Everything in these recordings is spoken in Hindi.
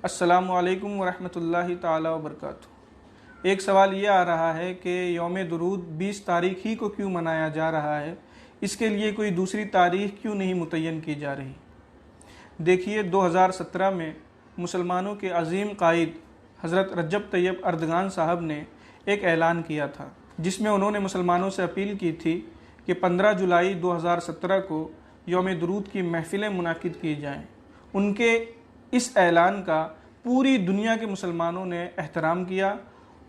अस्सलामु अलैकुम वरहमतुल्लाहि ताला वबरकातुहू। एक सवाल ये आ रहा है कि यौम दुरूद 20 तारीख ही को क्यों मनाया जा रहा है, इसके लिए कोई दूसरी तारीख क्यों नहीं मुतय्यन की जा रही। देखिए 2017 में मुसलमानों के अजीम कायद हज़रत रजब तैयब अर्दगान साहब ने एक ऐलान किया था, जिसमें उन्होंने मुसलमानों से अपील की थी कि 15 जुलाई 2017 को यौम दुरूद की महफ़िलें मुनाकिद की जाएँ। उनके इस ऐलान का पूरी दुनिया के मुसलमानों ने एहतराम किया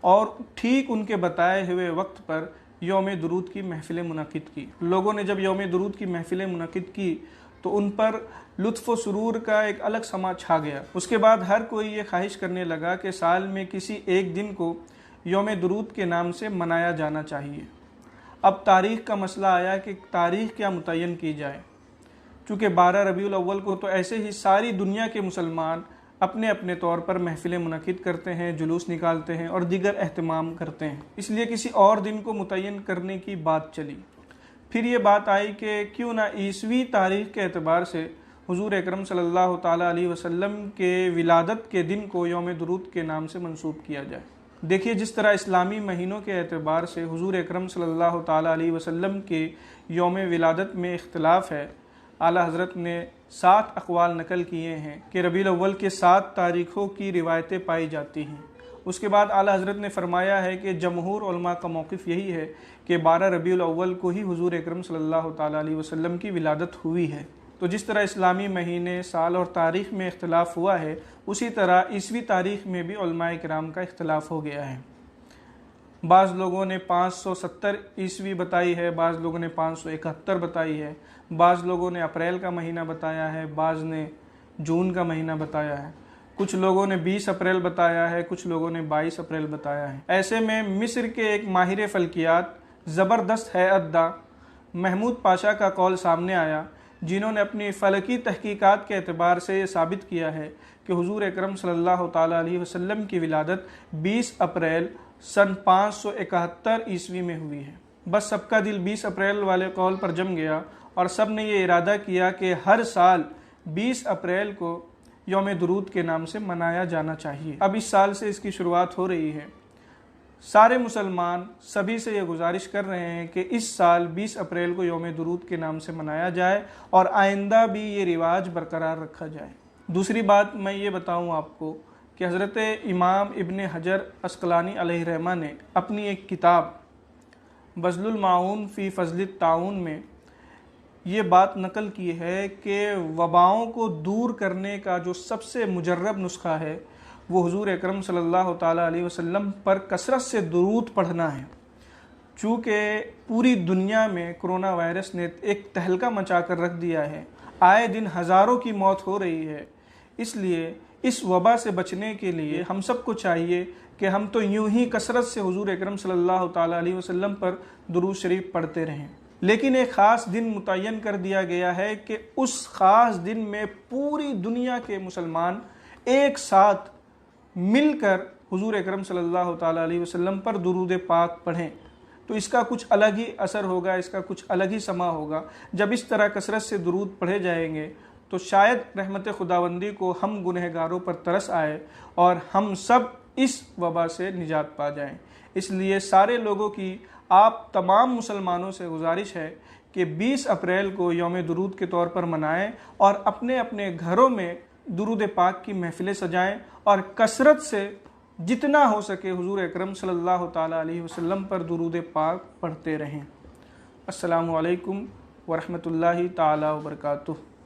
और ठीक उनके बताए हुए वक्त पर यौम दुरूद की महफ़िलें मुनाकिद की। लोगों ने जब यौम दुरूद की महफ़िलें मुनाकिद की तो उन पर लुत्फ़ व सुरूर का एक अलग समा छा गया। उसके बाद हर कोई ये ख्वाहिश करने लगा कि साल में किसी एक दिन को यौम दुरूद के नाम से मनाया जाना चाहिए। अब तारीख़ का मसला आया कि तारीख़ क्या मुतय्यन की जाए। चूँकि 12 रबीउल अव्वल को तो ऐसे ही सारी दुनिया के मुसलमान अपने अपने तौर पर महफ़िलें मुनक़िद करते हैं, जुलूस निकालते हैं और दीगर एहतमाम करते हैं, इसलिए किसी और दिन को मुतय्यन करने की बात चली। फिर ये बात आई कि क्यों ना ईसवी तारीख़ के एतबार से हुज़ूर अकरम सल्लल्लाहु ताला अलैहि वसल्लम के विलादत के दिन को यौम दुरूद के नाम से मंसूब किया जाए। देखिए, जिस तरह इस्लामी महीनों के एतबार से हुज़ूर अकरम सल्लल्लाहु ताला अलैहि वसल्लम के यौम विलादत में इख्तिलाफ़ है, आला हज़रत ने 7 अक़वाल नकल किए हैं कि रबीउल अव्वल के 7 तारीख़ों की रिवायतें पाई जाती हैं। उसके बाद आला हज़रत ने फरमाया है कि जमहूर उलमा का मौक़िफ़ यही है कि 12 रबीउल अव्वल को ही हुज़ूर अकरम सल्लल्लाहु ताला अलैहि वसल्लम की विलादत हुई है। तो जिस तरह इस्लामी महीने, साल और तारीख़ में इख्तिलाफ़ हुआ है, उसी तरह ईसवी तारीख़ में भी उलमाए किराम का इख्तिलाफ़ हो गया है। बाज़ लोगों ने 570 ईस्वी बताई है, बाज़ लोगों ने 571 बताई है, बाज़ लोगों ने अप्रैल का महीना बताया है, बाज़ ने जून का महीना बताया है, कुछ लोगों ने 20 अप्रैल बताया है, कुछ लोगों ने 22 अप्रैल बताया है। ऐसे में मिस्र के एक माहिर फ़ल्कियात ज़बरदस्त हैअद्दा महमूद पाशा का कौल सामने आया, जिन्होंने अपनी फ़लकी तहकीकात के एतबार से ये साबित किया है कि हुज़ूर अकरम सल्लल्लाहु ताला अलैहि वसल्लम की विलादत 20 अप्रैल सन 571 ईस्वी में हुई है। बस सबका दिल 20 अप्रैल वाले कौल पर जम गया और सब ने ये इरादा किया कि हर साल 20 अप्रैल को यौम दुरूद के नाम से मनाया जाना चाहिए। अब इस साल से इसकी शुरुआत हो रही है। सारे मुसलमान सभी से ये गुजारिश कर रहे हैं कि इस साल 20 अप्रैल को यौम दुरूद के नाम से मनाया जाए और आइंदा भी ये रिवाज बरकरार रखा जाए। दूसरी बात मैं ये बताऊँ आपको कि हज़रत इमाम इब्न हजर अस्क़लानी अलैहिर्रहमा ने अपनी एक किताब बज़्लुल माऊन फ़ी फ़ज़्लित ताऊन में ये बात नकल की है कि वबाओं को दूर करने का जो सबसे मुजर्रब नुस्खा है वो हुज़ूर अकरम सल्लल्लाहु ताला अलैहि वसल्लम पर कसरत से दुरूद पढ़ना है। चूँकि पूरी दुनिया में कोरोना वायरस ने एक तहलका मचा कर रख दिया है, आए दिन हज़ारों की मौत हो रही है, इसलिए इस वबा से बचने के लिए हम सबको चाहिए कि हम तो यूं ही कसरत से हुज़ूर अकरम सल्लल्लाहु ताला अलैहि वसल्लम पर दुरूद शरीफ पढ़ते रहें। लेकिन एक ख़ास दिन मुतय्यन कर दिया गया है कि उस ख़ास दिन में पूरी दुनिया के मुसलमान एक साथ मिलकर हुज़ूर अकरम सल्लल्लाहु ताला अलैहि वसल्लम पर दुरूद पाक पढ़ें। तो इसका कुछ अलग ही असर होगा, इसका कुछ अलग ही समा होगा। जब इस तरह कसरत से दुरूद पढ़े जाएंगे तो शायद रहमत खुदावंदी को हम गुनहगारों पर तरस आए और हम सब इस वबा से निजात पा जाएं। इसलिए सारे लोगों की, आप तमाम मुसलमानों से गुजारिश है कि 20 अप्रैल को यौम दुरूद के तौर पर मनाएं और अपने अपने घरों में दुरूद पाक की महफ़िलें सजाएं और कसरत से जितना हो सके हुज़ूर अकरम सल्लल्लाहु ताला अलैहि वसल्लम पर दुरूद पाक पढ़ते रहें। अस्सलामु अलैकुम वरहमतुल्लाहि ताला वबरकातुहू।